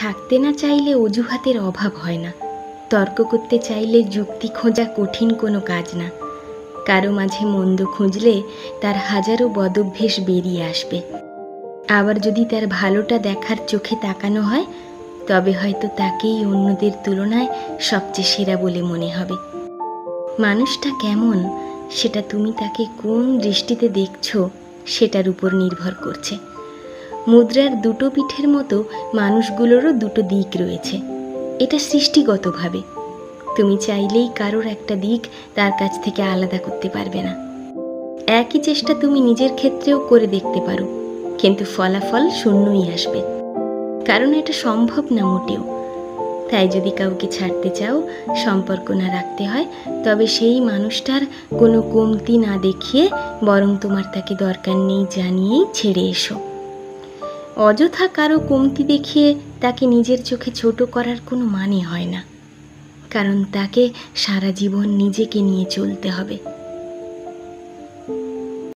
থাকতে না চাইলে অজুহাতের অভাব হয় না, তর্ক করতে চাইলে যুক্তি খোঁজা কঠিন কোনো কাজ না। কারো মাঝে মন্দ খুঁজলে তার হাজারো বদভ্যেস বেরিয়ে আসবে। আবার যদি তার ভালোটা দেখার চোখে তাকানো হয়, তবে হয়তো তাকেই অন্যদের তুলনায় সবচেয়ে সেরা বলে মনে হবে। মানুষটা কেমন সেটা তুমি তাকে কোন দৃষ্টিতে দেখছো সেটার উপর নির্ভর করছে। মুদ্রার দুটো পিঠের মতো মানুষগুলোরও দুটো দিক রয়েছে, এটা সৃষ্টিগতভাবে। তুমি চাইলেই কারোর একটা দিক তার কাছ থেকে আলাদা করতে পারবে না। একই চেষ্টা তুমি নিজের ক্ষেত্রেও করে দেখতে পারো, কিন্তু ফলাফল শূন্যই আসবে, কারণ এটা সম্ভব না মোটেও। তাই যদি কাউকে ছাড়তে চাও, সম্পর্ক না রাখতে হয়, তবে সেই মানুষটার কোনো কমতি না দেখিয়ে বরং তোমার তাকে দরকার নেই জানিয়েই ছেড়ে এসো। অযথা কারো কমতি দেখিয়ে তাকে নিজের চোখে ছোট করার কোনো মানে হয় না, কারণ তাকে সারা জীবন নিজেকে নিয়ে চলতে হবে।